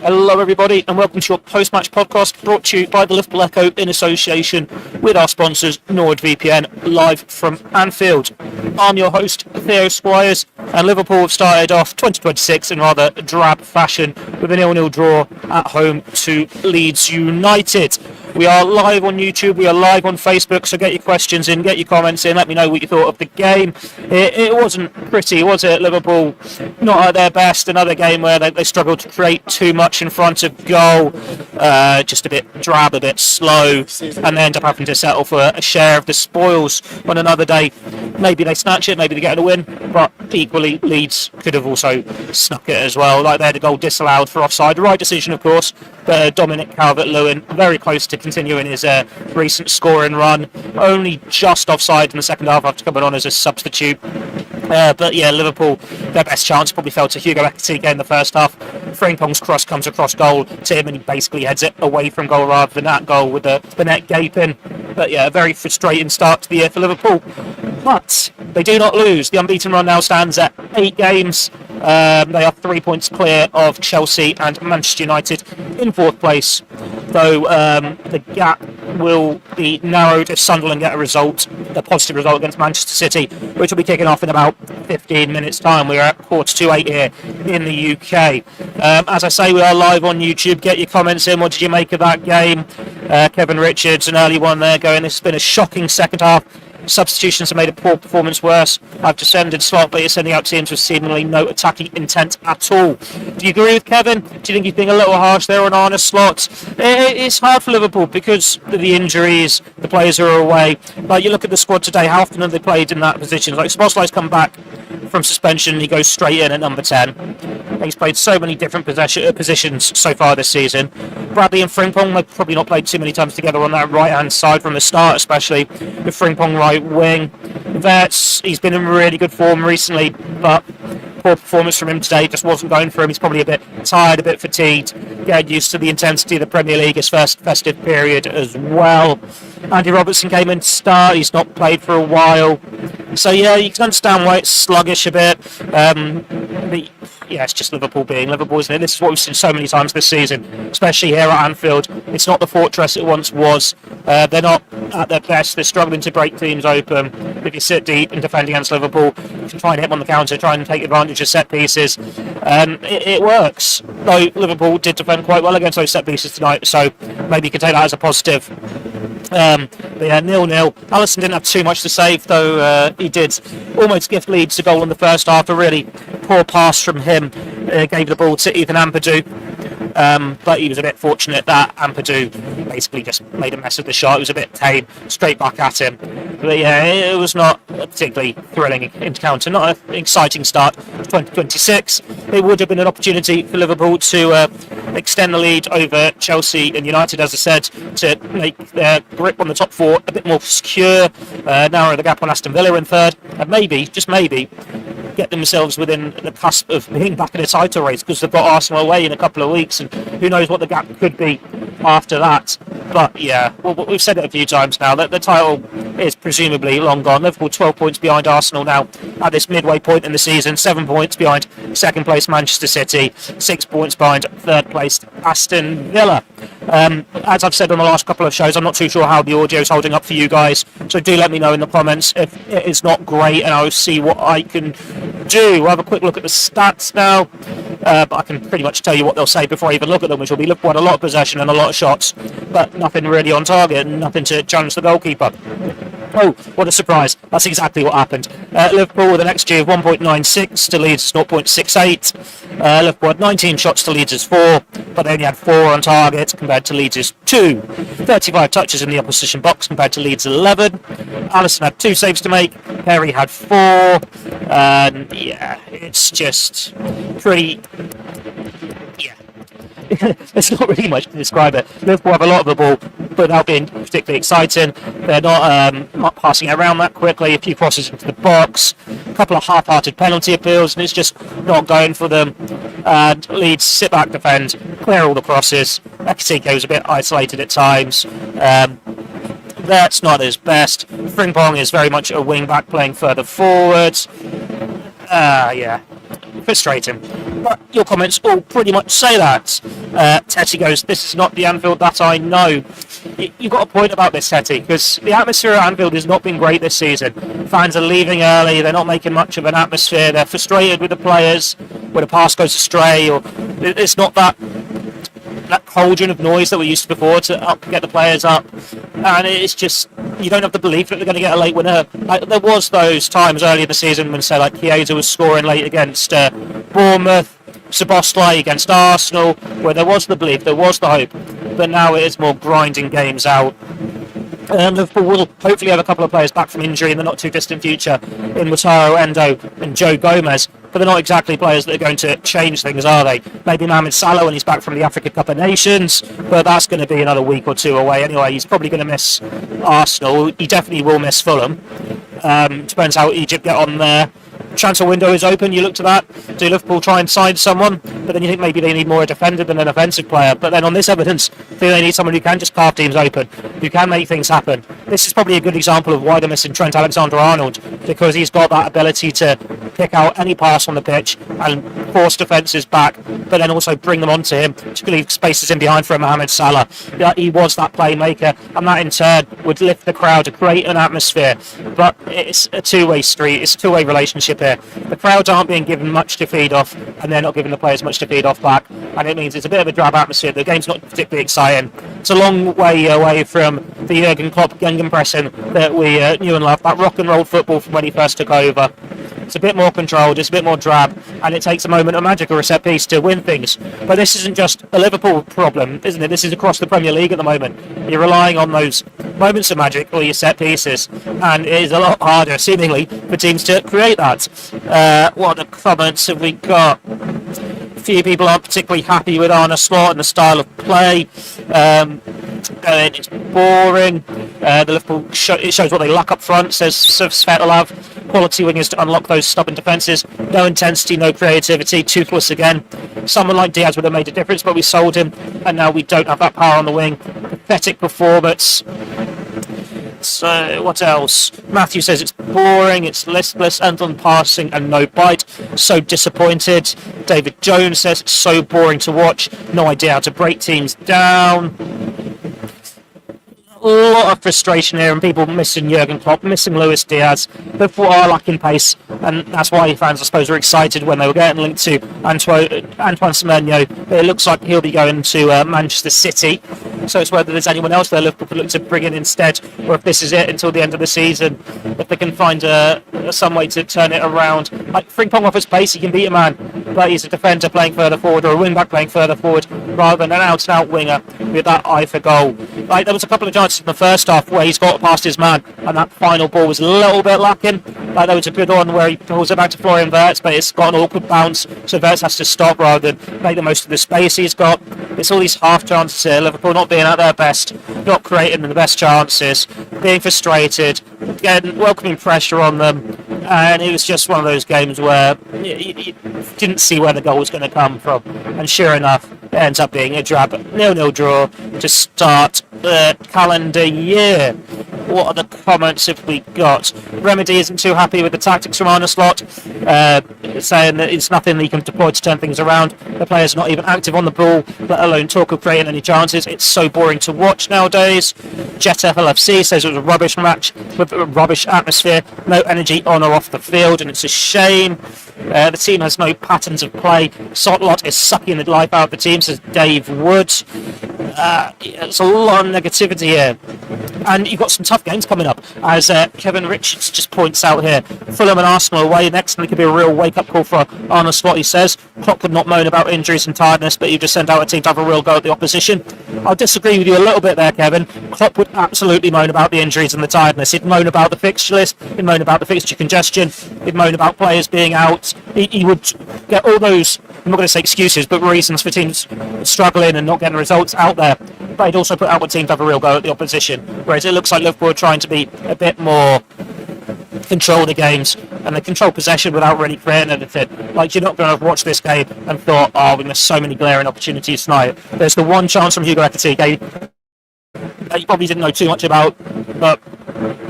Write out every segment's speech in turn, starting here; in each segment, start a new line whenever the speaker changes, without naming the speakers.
Hello everybody and welcome to your post-match podcast brought to you by the Liverpool Echo in association with our sponsors NordVPN, live from Anfield. I'm your host Theo Squires, and Liverpool have started off 2026 in rather drab fashion with a 0-0 draw at home to Leeds United. We are live on YouTube, we are live on Facebook, so get your questions in, get your comments in, let me know what you thought of the game. It wasn't pretty, was it? Liverpool not at their best, another game where they struggled to create too much in front of goal, just a bit drab, a bit slow, and they end up having to settle for a share of the spoils on another day. Maybe they snatch it, maybe they get a win, but equally Leeds could have also snuck it as well. Like, they had a goal disallowed for offside, the right decision of course, but Dominic Calvert-Lewin very close to continuing his recent scoring run, only just offside in the second half after coming on as a substitute. But yeah, Liverpool, their best chance probably fell to Hugo Ekitike in the first half. Frimpong's cross comes across goal to him and he basically heads it away from goal rather than that goal with the net gaping. But yeah, a very frustrating start to the year for Liverpool. But they do not lose. The unbeaten run now stands at 8 games. They are 3 points clear of Chelsea and Manchester United in 4th place, though the gap will be narrowed if Sunderland get a positive result against Manchester City, which will be kicking off in about 15 minutes time. We're at 7:45 here in the UK. As I say, we are live on YouTube. Get your comments in. What did you make of that game? Kevin Richards, an early one there, going, this has been a shocking second half. Substitutions have made a poor performance worse. I've descended slot, but you're sending out teams with seemingly no attacking intent at all. Do you agree with Kevin? Do you think he's being a little harsh there on Arne Slot? It's hard for Liverpool because of the injuries, the players who are away. Like, you look at the squad today, how often have they played in that position? Like, Szoboszlai's come back from suspension, he goes straight in at number 10. He's played so many different positions so far this season. Bradley and Frimpong, they've probably not played too many times together on that right-hand side from the start, especially with Frimpong right wing. Verts, he's been in really good form recently, but poor performance from him today just wasn't going for him. He's probably a bit tired, a bit fatigued, getting used to the intensity of the Premier League, his first festive period as well. Andy Robertson came in to start, he's not played for a while. So yeah, you can understand why it's sluggish a bit. Yeah, it's just Liverpool being Liverpool, isn't it? This is what we've seen so many times this season, especially here at Anfield. It's not the fortress it once was. They're not at their best. They're struggling to break teams open. If you sit deep and defend against Liverpool, you can try and hit them on the counter, try and take advantage of set pieces. It works. Though Liverpool did defend quite well against those set pieces tonight, so maybe you can take that as a positive. But yeah, 0-0. Alisson didn't have too much to save, though he did almost gift Leeds a goal in the first half. A really poor pass from him gave the ball to Ethan Ampadu, but he was a bit fortunate that Ampadu basically just made a mess of the shot. It was a bit tame, straight back at him. But yeah, it was not a particularly thrilling encounter, not an exciting start to 2026. It would have been an opportunity for Liverpool to extend the lead over Chelsea and United, as I said, to make their grip on the top 4 a bit more secure, narrow the gap on Aston Villa in 3rd, and maybe, just maybe, get themselves within the cusp of being back in a title race, because they've got Arsenal away in a couple of weeks, and who knows what the gap could be after that. But yeah, well, we've said it a few times now that the title is presumably long gone. Liverpool 12 points behind Arsenal now at this midway point in the season, 7 points behind second place Manchester City, 6 points behind third place Aston Villa. As I've said on the last couple of shows, I'm not too sure how the audio is holding up for you guys, so do let me know in the comments if it is not great, and I'll see what I can do. We'll have a quick look at the stats now, but I can pretty much tell you what they'll say before I even look at them, which will be Liverpool had a lot of possession and a lot of shots, but nothing really on target, nothing to challenge the goalkeeper. Oh, what a surprise. That's exactly what happened. Liverpool with an XG of 1.96 to Leeds' 0.68. Liverpool had 19 shots to Leeds' 4, but they only had 4 on target compared to Leeds' 2. 35 touches in the opposition box compared to Leeds' 11. Alisson had 2 saves to make. Perry had 4. And yeah, it's just pretty... Yeah. There's not really much to describe it. Liverpool have a lot of the ball, but without being particularly exciting. They're not passing it around that quickly. A few crosses into the box, a couple of half-hearted penalty appeals, and it's just not going for them. And Leeds sit back, defend, clear all the crosses. Ekitike was a bit isolated at times. That's not his best. Frimpong is very much a wing-back playing further forwards. Yeah. frustrating. But your comments all pretty much say that. Tetty goes, this is not the Anfield that I know. You've got a point about this, Tetty, because the atmosphere at Anfield has not been great this season. Fans are leaving early, they're not making much of an atmosphere, they're frustrated with the players when a pass goes astray, or it's not that cauldron of noise that we used to before to get the players up, and it's just, you don't have the belief that they're going to get a late winner. Like, there was those times early in the season when, say, like Chiesa was scoring late against Bournemouth, Szoboszlai against Arsenal, where there was the belief, there was the hope, but now it is more grinding games out. Liverpool will hopefully have a couple of players back from injury in the not too distant future in Wataru Endo and Joe Gomez, but they're not exactly players that are going to change things, are they? Maybe Mohamed Salah when he's back from the Africa Cup of Nations, but that's going to be another week or two away anyway. He's probably going to miss Arsenal. He definitely will miss Fulham. Depends how Egypt get on there. Transfer window is open, you look to that. Do Liverpool try and sign someone? But then you think maybe they need more a defender than an offensive player. But then on this evidence, I think they need someone who can just carve teams open, who can make things happen. This is probably a good example of why they're missing Trent Alexander-Arnold, because he's got that ability to pick out any pass on the pitch and force defences back, but then also bring them onto him to leave spaces in behind for Mohamed Salah. He was that playmaker, and that in turn would lift the crowd to create an atmosphere. But it's a two-way street, it's a two-way relationship here. The crowds aren't being given much to feed off, and they're not giving the players much to feed off back, and it means it's a bit of a drab atmosphere. The game's not particularly exciting. It's a long way away from the Jurgen Klopp gegenpressing that we knew and loved, that rock and roll football from when he first took over. It's a bit more controlled, it's a bit more drab, and it takes a moment of magic or a set piece to win things. But this isn't just a Liverpool problem, isn't it? This is across the Premier League at the moment. You're relying on those moments of magic or your set pieces, and it is a lot harder, seemingly, for teams to create that. What other comments have we got? A few people aren't particularly happy with Arne Slot and the style of play. It's boring. The Liverpool it shows what they lack up front, says Svetlov. Quality wingers to unlock those stubborn defences. No intensity, no creativity. Toothless again. Someone like Diaz would have made a difference, but we sold him, and now we don't have that power on the wing. Pathetic performance. So what else? Matthew says it's boring, it's listless, and on passing and no bite. So disappointed. David Jones says it's so boring to watch. No idea how to break teams down. A lot of frustration here, and people missing Jurgen Klopp, missing Luis Diaz. Liverpool are lacking pace, and that's why fans, I suppose, were excited when they were getting linked to Antoine Semenyo. It looks like he'll be going to Manchester City, so it's whether there's anyone else there Liverpool could look to bring in instead, or if this is it until the end of the season, if they can find some way to turn it around. Like, Frimpong offers pace, he can beat a man, but he's a defender playing further forward, or a wing-back playing further forward, rather than an out-and-out winger with that eye for goal. Like, there was a couple of chances in the first half where he's got past his man, and that final ball was a little bit lacking. Like, there was a good one where he pulls it back to Florian Wirtz, but it's got an awkward bounce, so Wirtz has to stop rather than make the most of the space he's got. It's all these half chances here, Liverpool not being at their best, not creating the best chances, being frustrated, getting welcoming pressure on them, and it was just one of those games where you didn't see where the goal was going to come from, and sure enough, it ends up being a drab 0-0 draw to start the calendar year. What other comments have we got? Remedy isn't too happy with the tactics from Arne Slot, saying that it's nothing that you can deploy to turn things around. The players are not even active on the ball, let alone talk of creating any chances. It's so boring to watch nowadays. Jet FLFC says it was a rubbish match with a rubbish atmosphere, no energy on or off the field, and it's a shame. The team has no patterns of play. Sotlot is sucking the life out of the team, says Dave Wood. There's a lot of negativity here. And you've got some tough games coming up, as Kevin Richards just points out here. Fulham and Arsenal away next, and it could be a real wake-up call for Arne Slot, he says. Klopp could not moan about injuries and tiredness, but you just send out a team to have a real go at the opposition. I'll disagree with you a little bit there, Kevin. Klopp would absolutely moan about the injuries and the tiredness. He'd moan about the fixture list, he'd moan about the fixture congestion, he'd moan about players being out. He would get all those, I'm not going to say excuses, but reasons for teams struggling and not getting results out there. But he'd also put out what teams to have a real go at the opposition. Whereas it looks like Liverpool are trying to be a bit more control the games, and they control possession without really creating anything. Like, you're not going to have watched this game and thought, oh, we missed so many glaring opportunities tonight. There's the one chance from Hugo Ekitike that you probably didn't know too much about, but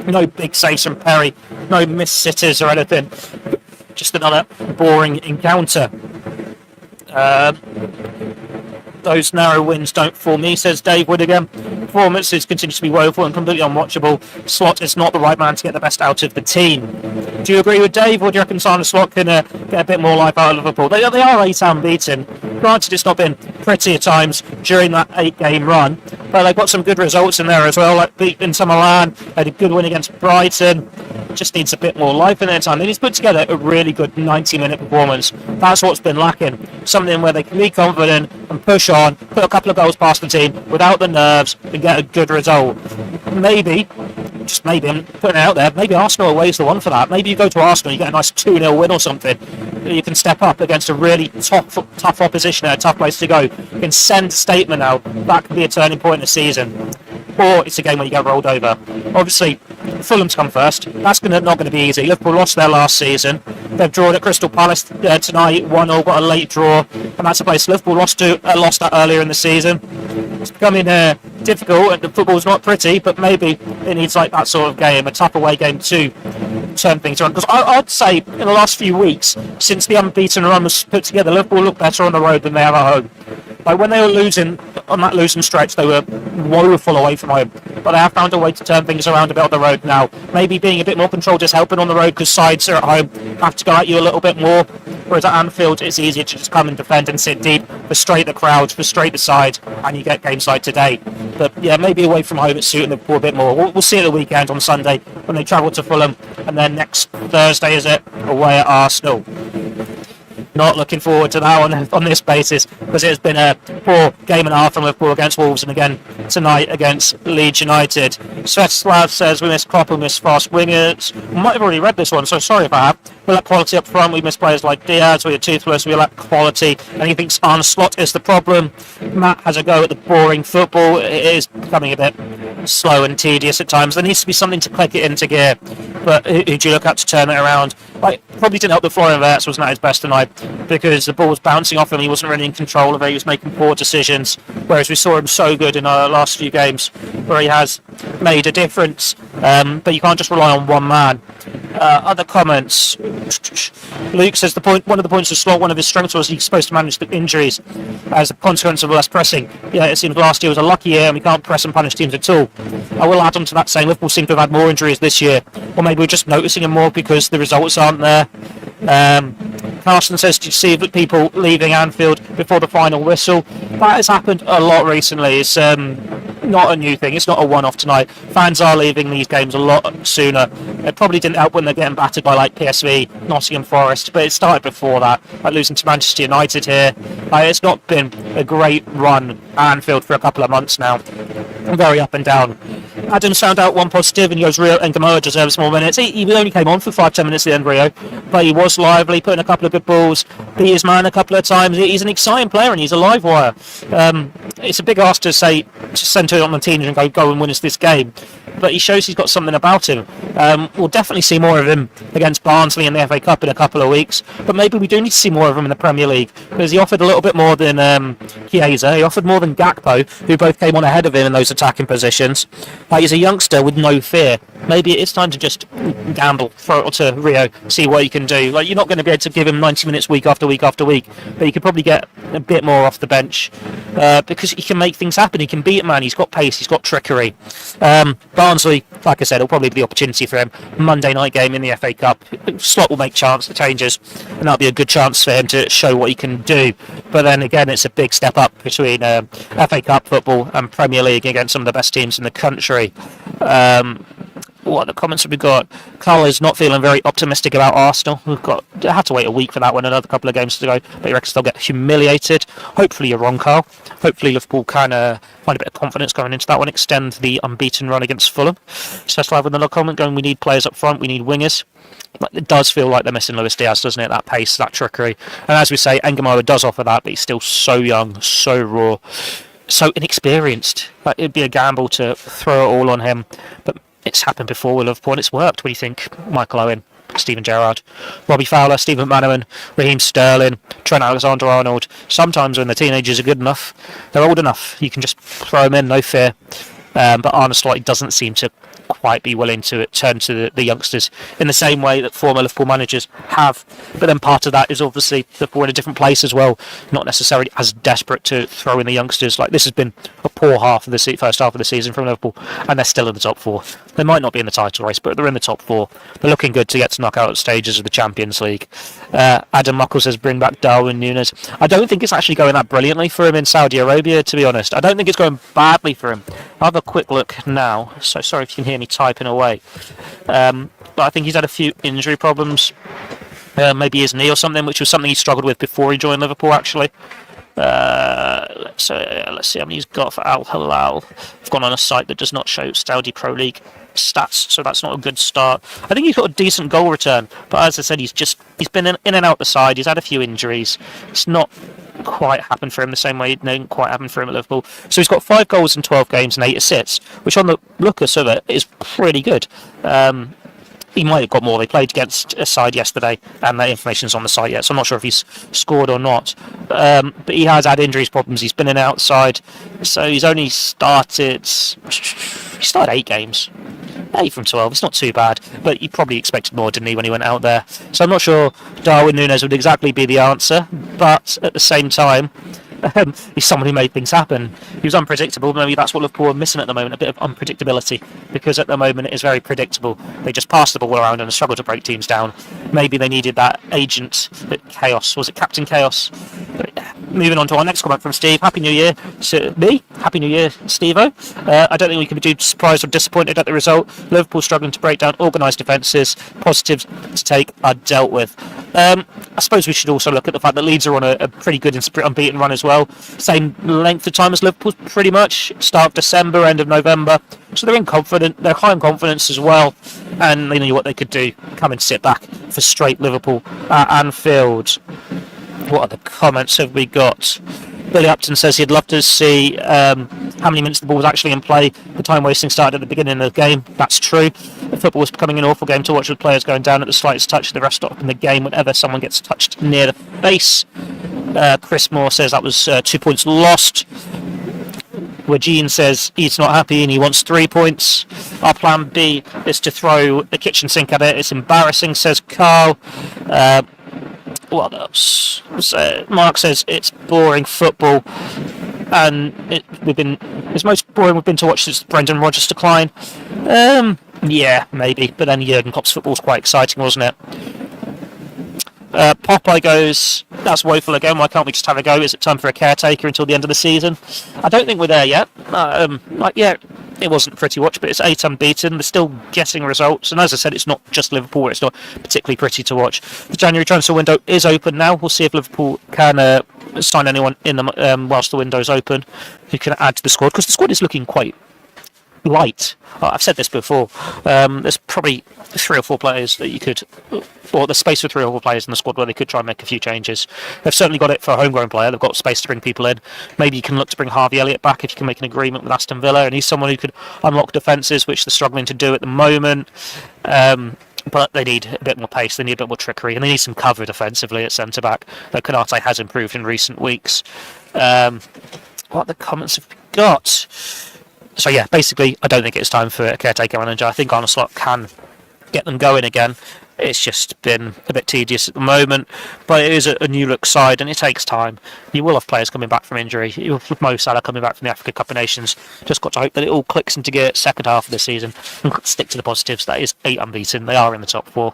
no big saves from Perry, no missed sitters or anything. just another boring encounter. Those narrow wins don't fool me, says Dave Widigham. Performances continue to be woeful and completely unwatchable. Slot is not the right man to get the best out of the team. Do you agree with Dave, or do you reckon Arne Slot can get a bit more life out of Liverpool? They are 8 unbeaten. Granted, it's not been pretty at times during that 8-game run, but they've got some good results in there as well, like beat Inter Milan, had a good win against Brighton. Just needs a bit more life in their time. And he's put together a really good 90-minute performance. That's what's been lacking. Something where they can be confident and push on, put a couple of goals past the team without the nerves and get a good result. Maybe, just maybe, I'm putting it out there, maybe Arsenal away is the one for that. Maybe you go to Arsenal, you get a nice 2-0 win or something. You can step up against a really tough opposition at a tough place to go. You can send a statement out. That could be a turning point in the season. Or it's a game where you get rolled over. Obviously, Fulham's come first. That's not going to be easy. Liverpool lost their last season. They've drawn at Crystal Palace tonight, 1-0, got a late draw. And that's a place Liverpool lost that earlier in the season. It's becoming difficult, and the football's not pretty, but maybe it needs like that sort of game, a tough away game to turn things around. Because I'd say in the last few weeks, since the unbeaten run was put together, Liverpool look better on the road than they have at home. Like when they were losing on that losing stretch, they were woeful away from home. But they have found a way to turn things around a bit on the road now. Maybe being a bit more controlled is helping on the road because sides are at home, have to go at you a little bit more. Whereas at Anfield, it's easier to just come and defend and sit deep, frustrate the crowd, frustrate the side, and you get games like today. But yeah, maybe away from home it's suiting Liverpool a bit more. We'll see at the weekend on Sunday when they travel to Fulham, and then next Thursday, is it, away at Arsenal. Not looking forward to that on this basis, because it has been a poor game and a half from Liverpool against Wolves, and again tonight against Leeds United. Svetlana says we miss Klopp, we miss fast wingers. We might have already read this one, so sorry if I have. We lack quality up front, we miss players like Diaz, we are toothless, we lack quality, and he thinks Arne Slot is the problem. Matt has a go at the boring football. It is becoming a bit slow and tedious at times. There needs to be something to click it into gear, but who do you look at to turn it around? Like, probably didn't help that Florian Wirtz wasn't at his best tonight, because the ball was bouncing off him, he wasn't really in control of it, he was making poor decisions, whereas we saw him so good in our last few games where he has made a difference. But you can't just rely on one man. Other comments. Luke says one of the points of Slot, one of his strengths was he's supposed to manage the injuries as a consequence of less pressing. Yeah, it seems last year was a lucky year and we can't press and punish teams at all. I will add on to that saying Liverpool seem to have had more injuries this year, or maybe we're just noticing them more because the results aren't there. Carson says, did you see people leaving Anfield before the final whistle? That has happened a lot recently. It's not a new thing. It's not a one-off tonight. Fans are leaving these games a lot sooner. It probably didn't help when they're getting battered by like PSV, Nottingham Forest, but it started before that, like losing to Manchester United here. It's not been a great run at Anfield for a couple of months now. Very up and down. Adams found out one positive and he goes, Rio and Gamoa deserves more minutes. He only came on for 5-10 minutes at the end, Rio, but he was lively, putting a couple of good balls, beat his man a couple of times. He's an exciting player and he's a live wire. It's a big ask to say, just send it on the team and go and win us this game, but he shows he's got something about him. We'll definitely see more of him against Barnsley in the FA Cup in a couple of weeks, but maybe we do need to see more of him in the Premier League, because he offered a little bit more than Chiesa, he offered more than Gakpo, who both came on ahead of him in those attacking positions. He's a youngster with no fear. Maybe it's time to just gamble, throw it to Rio, see what he can do. Like, you're not going to be able to give him 90 minutes week after week after week, but you could probably get a bit more off the bench, because he can make things happen. He can beat a man, he's got pace, he's got trickery. Barnsley, like I said, will probably be the opportunity for him. Monday night game in the FA Cup. Slot will make changes, and that'll be a good chance for him to show what he can do. But then again, it's a big step up between FA Cup football and Premier League against some of the best teams in the country. What other comments have we got? Carl is not feeling very optimistic about Arsenal. I have to wait a week for that one, another couple of games to go, but he reckons they'll get humiliated. Hopefully you're wrong, Carl. Hopefully Liverpool can find a bit of confidence going into that one, extend the unbeaten run against Fulham. Just have another comment going, we need players up front, we need wingers. It does feel like they're missing Luis Diaz, doesn't it? That pace, that trickery. And as we say, Engamoa does offer that, but he's still so young, so raw, so inexperienced. It'd be a gamble to throw it all on him. But it's happened before with Liverpool and it's worked. What do you think? Michael Owen, Steven Gerrard, Robbie Fowler, Stephen McManaman, Raheem Sterling, Trent Alexander-Arnold. Sometimes when the teenagers are good enough, they're old enough, you can just throw them in, no fear. But Arne Slot doesn't seem to quite be willing to turn to the youngsters in the same way that former Liverpool managers have. But then part of that is obviously Liverpool in a different place as well, not necessarily as desperate to throw in the youngsters. Like, this has been a poor first half of the season from Liverpool, and they're still in the top four. They might not be in the title race, but they're in the top four. They're looking good to get to knockout stages of the Champions League. Adam Muckle says bring back Darwin Núñez. I don't think it's actually going that brilliantly for him in Saudi Arabia, to be honest. I don't think it's going badly for him. I'll have a quick look now, so sorry if you can hear me typing away. But I think he's had a few injury problems. Maybe his knee or something, which was something he struggled with before he joined Liverpool, actually. Let's see how many he's got for Al Hilal. I've gone on a site that does not show Saudi Pro League stats, so that's not a good start. I think he's got a decent goal return, but as I said, he's been in and out the side. He's had a few injuries. It's not quite happened for him the same way it didn't quite happen for him at Liverpool. So he's got 5 goals in 12 games and 8 assists, which on the lookus of it is pretty good. He might have got more. They played against a side yesterday, and that information's on the site yet, so I'm not sure if he's scored or not. But he has had injuries problems. He's been in and outside, so he's only started 8 games. 8 from 12, it's not too bad, but you probably expected more, didn't he, when he went out there? So I'm not sure Darwin Núñez would exactly be the answer, but at the same time, he's someone who made things happen. He was unpredictable. Maybe that's what Liverpool are missing at the moment, a bit of unpredictability, because at the moment it is very predictable. They just pass the ball around and struggle to break teams down. Maybe they needed that agent, that Chaos. Was it Captain Chaos? Moving on to our next comment from Steve. Happy New Year to me. Happy New Year, Steve-O. I don't think we can be too surprised or disappointed at the result. Liverpool struggling to break down organised defences. Positives to take are dealt with. I suppose we should also look at the fact that Leeds are on a pretty good unbeaten run as well. Same length of time as Liverpool, pretty much. Start of December, end of November. So they're they're high in confidence as well. And they knew what they could do. Come and sit back for straight Liverpool at Anfield. What other comments have we got? Billy Upton says he'd love to see how many minutes the ball was actually in play. The time wasting started at the beginning of the game. That's true. The football was becoming an awful game to watch with players going down at the slightest touch. The rest stopping the game whenever someone gets touched near the face. Chris Moore says that was 2 points lost. Wajin says he's not happy and he wants 3 points. Our plan B is to throw the kitchen sink at it. It's embarrassing, says Carl. What else? Mark says it's boring football, and it's most boring we've been to watch since Brendan Rodgers' decline. Yeah, maybe, but then Jurgen Klopp's football's quite exciting, wasn't it? Popeye goes, that's woeful again, why can't we just have a go? Is it time for a caretaker until the end of the season? I don't think we're there yet. It wasn't a pretty watch, but it's 8 unbeaten. They're still getting results, and as I said, it's not just Liverpool. It's not particularly pretty to watch. The January transfer window is open now. We'll see if Liverpool can sign anyone in whilst the window's open who can add to the squad, because the squad is looking quite light. I've said this before. There's probably 3 or 4 players that you could, or there's space for 3 or 4 players in the squad where they could try and make a few changes. They've certainly got it for a homegrown player. They've got space to bring people in. Maybe you can look to bring Harvey Elliott back if you can make an agreement with Aston Villa, and he's someone who could unlock defences, which they're struggling to do at the moment. But they need a bit more pace, they need a bit more trickery, and they need some cover defensively at centre-back, though Konate has improved in recent weeks. What other comments have we got? So yeah, basically, I don't think it's time for a caretaker manager. I think Arne Slot can get them going again. It's just been a bit tedious at the moment, but it is a new look side and it takes time. You will have players coming back from injury. You will have Mo Salah coming back from the Africa Cup of Nations. Just got to hope that it all clicks into gear second half of the season and stick to the positives. That is 8 unbeaten. They are in the top 4.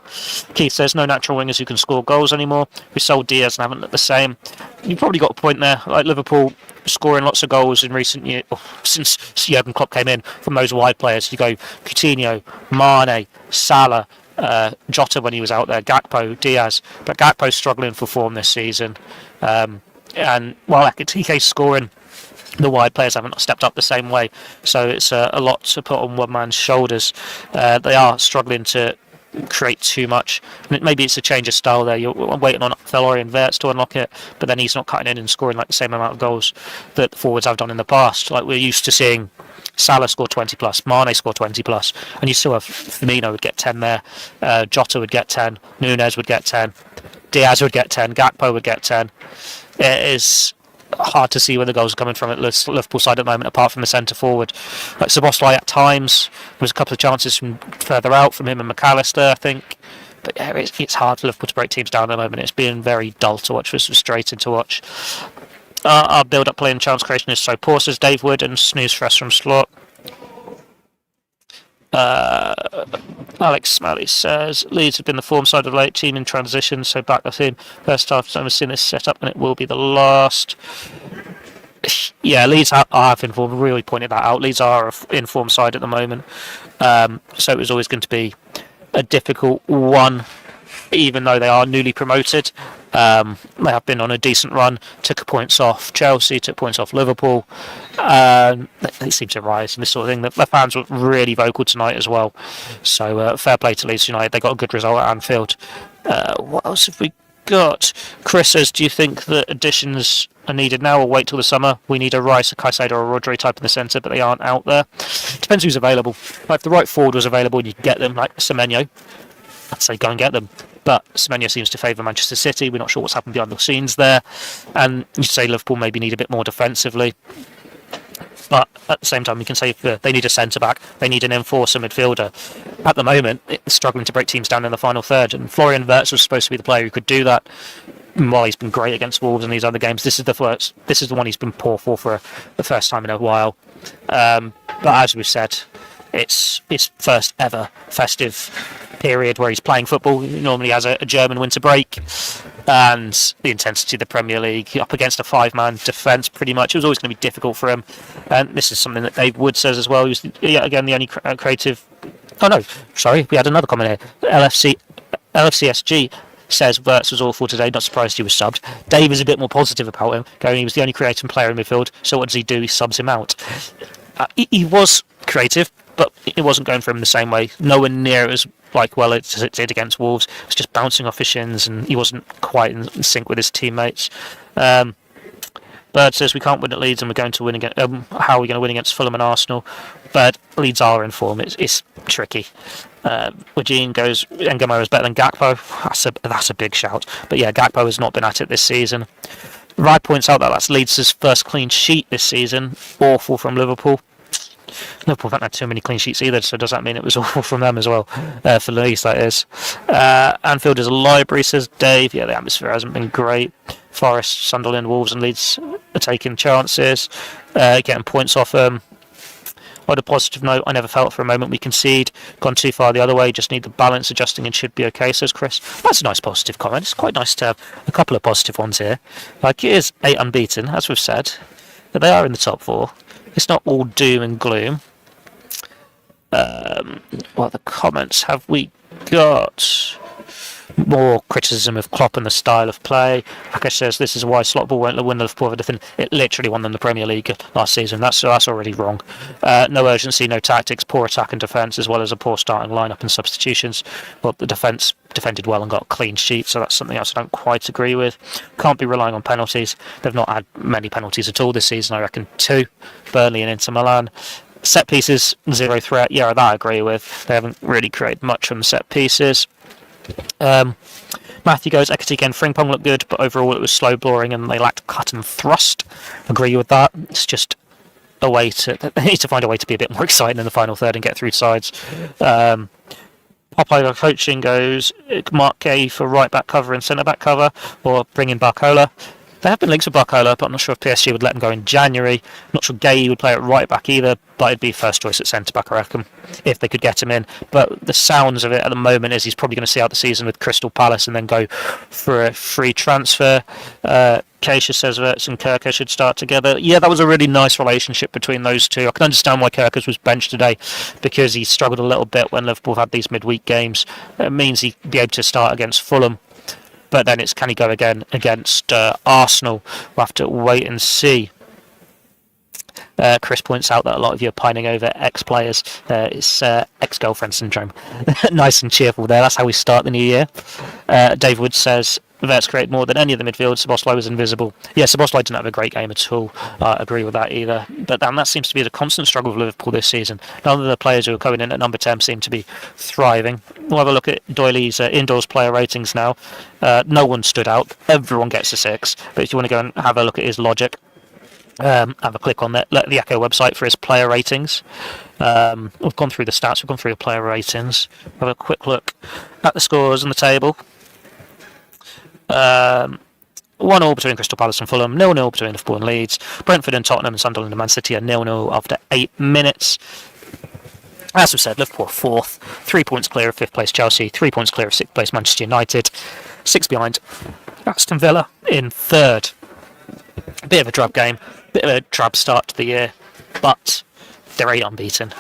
Keith says no natural wingers who can score goals anymore. We sold Diaz and haven't looked the same. You've probably got a point there. Like Liverpool scoring lots of goals in recent years, since Jurgen Klopp came in, from those wide players. You go Coutinho, Mane, Salah, Jota when he was out there, Gakpo, Diaz, but Gakpo's struggling for form this season, and while TK's scoring, the wide players haven't stepped up the same way, so it's a lot to put on one man's shoulders. They are struggling to create too much. Maybe it's a change of style there. You're waiting on Florian Wirtz to unlock it, but then he's not cutting in and scoring like the same amount of goals that the forwards have done in the past. Like we're used to seeing Salah score 20 plus, Mane score 20 plus, and you still have Firmino would get 10 there, Jota would get 10, Núñez would get 10, Diaz would get 10, Gakpo would get 10. It is hard to see where the goals are coming from at Liverpool side at the moment, apart from the centre forward. Like Szoboszlai at times, there was a couple of chances from further out from him and McAllister, I think. But yeah, it's hard for Liverpool to break teams down at the moment. It's been very dull to watch. It's frustrating to watch. Our build-up play and chance creation is so poor, says Dave Wood, and snooze for us from slot. Alex Smalley says Leeds have been the form side of late, team in transition, so back off him. First half, so I've seen this set up, and it will be the last. Yeah, Leeds are in form. Really pointed that out. Leeds are in form side at the moment, so it was always going to be a difficult one, even though they are newly promoted. They have been on a decent run, took points off Chelsea, took points off Liverpool. They seem to rise and this sort of thing. The fans were really vocal tonight as well. So fair play to Leeds United. They got a good result at Anfield. What else have we got? Chris says, do you think that additions are needed now or wait till the summer? We need a Rice, a Caicedo or a Rodri type in the centre, but they aren't out there. Depends who's available. Like if the right forward was available and you could get them, like Semenyo, I'd say go and get them. But Semenyo seems to favour Manchester City. We're not sure what's happened behind the scenes there. And you'd say Liverpool maybe need a bit more defensively. But at the same time, we can say they need a centre-back. They need an enforcer midfielder. At the moment, it's struggling to break teams down in the final third. And Florian Wirtz was supposed to be the player who could do that. While he's been great against Wolves in these other games, this is the one he's been poor for the first time in a while. But as we've said, it's his first ever festive period where he's playing football. He normally has a German winter break, and the intensity of the Premier League up against a five-man defence, pretty much, it was always going to be difficult for him. And this is something that Dave Wood says as well. He was again the only creative. Oh no, sorry, we had another comment here. LFCSG says Wirtz was awful today, not surprised he was subbed. Dave is a bit more positive about him, going he was the only creative player in midfield, so what does he do? He subs him out. He was creative, but it wasn't going for him the same way. Nowhere near as well as it did against Wolves. It was just bouncing off his shins, and he wasn't quite in sync with his teammates. Bird says we can't win at Leeds, and we're going to win against. How are we going to win against Fulham and Arsenal? But Leeds are in form. It's tricky. Eugene goes, Ngamo is better than Gakpo. That's a big shout. But yeah, Gakpo has not been at it this season. Rai points out that that's Leeds' first clean sheet this season. Awful from Liverpool. Liverpool haven't had too many clean sheets either, so does that mean it was awful from them as well? For Leeds, that is. Anfield is a library, says Dave. Yeah, the atmosphere hasn't been great. Forest, Sunderland, Wolves and Leeds are taking chances, getting points off them. On a positive note, I never felt for a moment we concede. Gone too far the other way, just need the balance adjusting and should be okay, says Chris. That's a nice positive comment. It's quite nice to have a couple of positive ones here. Like, it is 8 unbeaten, as we've said. But they are in the top 4. It's not all doom and gloom. What other comments have we got? More criticism of Klopp and the style of play. Akash says this is why slot ball won't win Liverpool anything. It literally won them the Premier League last season. That's already wrong. No urgency, no tactics, poor attack and defence, as well as a poor starting lineup and substitutions. Well, the defence defended well and got a clean sheet, so that's something else I don't quite agree with. Can't be relying on penalties. They've not had many penalties at all this season. I reckon 2. Burnley and Inter Milan. Set pieces, 0 threat. Yeah, that I agree with. They haven't really created much from set pieces. Matthew goes, Ekatike and Frimpong look good, but overall it was slow, boring, and they lacked cut and thrust. Agree with that. It's just a way to... They need to find a way to be a bit more exciting in the final third and get through sides. Popeye coaching goes, Mark Gay for right-back cover and centre-back cover, or bring in Barcola. There have been links with Barcola, but I'm not sure if PSG would let him go in January. I'm not sure Gay would play at right back either, but it'd be first choice at centre back, I reckon, if they could get him in. But the sounds of it at the moment is he's probably going to see out the season with Crystal Palace and then go for a free transfer. Keisha says Wirtz and Kirker should start together. Yeah, that was a really nice relationship between those two. I can understand why Kirkers was benched today, because he struggled a little bit when Liverpool had these midweek games. It means he'd be able to start against Fulham. But then it's can he go again against Arsenal? We'll have to wait and see. Chris points out that a lot of you are pining over ex-players. It's ex-girlfriend syndrome. Nice and cheerful there. That's how we start the new year. Dave Wood says Wirtz created more than any of the midfield. Szoboszlai was invisible. Yeah, Szoboszlai didn't have a great game at all. I agree with that either. But then that seems to be the constant struggle of Liverpool this season. None of the players who are coming in at number 10 seem to be thriving. We'll have a look at Doyley's indoors player ratings now. No one stood out. Everyone gets a 6. But if you want to go and have a look at his logic, Have a click on the Echo website for his player ratings. We've gone through the stats, we've gone through the player ratings. Have a quick look at the scores on the table. 1-1 between Crystal Palace and Fulham, 0-0 between Liverpool and Leeds, Brentford and Tottenham and Sunderland and Man City are 0-0 after 8 minutes. As we said, Liverpool 4th, 3 points clear of 5th place Chelsea, 3 points clear of 6th place Manchester United, 6 behind Aston Villa in 3rd. A bit of a drab game, bit of a drab start to the year, but they're 8 unbeaten.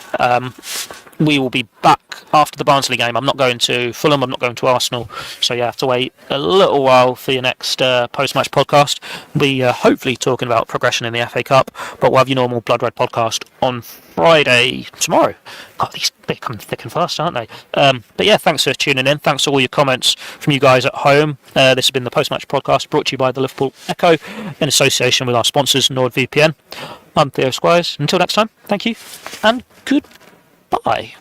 We will be back after the Barnsley game. I'm not going to Fulham, I'm not going to Arsenal, so you have to wait a little while for your next post-match podcast. We'll be hopefully talking about progression in the FA Cup, but we'll have your normal Blood Red podcast on Friday, tomorrow. God, they come thick and fast, aren't they? But yeah, thanks for tuning in. Thanks for all your comments from you guys at home. This has been the post-match podcast brought to you by the Liverpool Echo in association with our sponsors, NordVPN. I'm Theo Squires. Until next time, thank you and goodbye.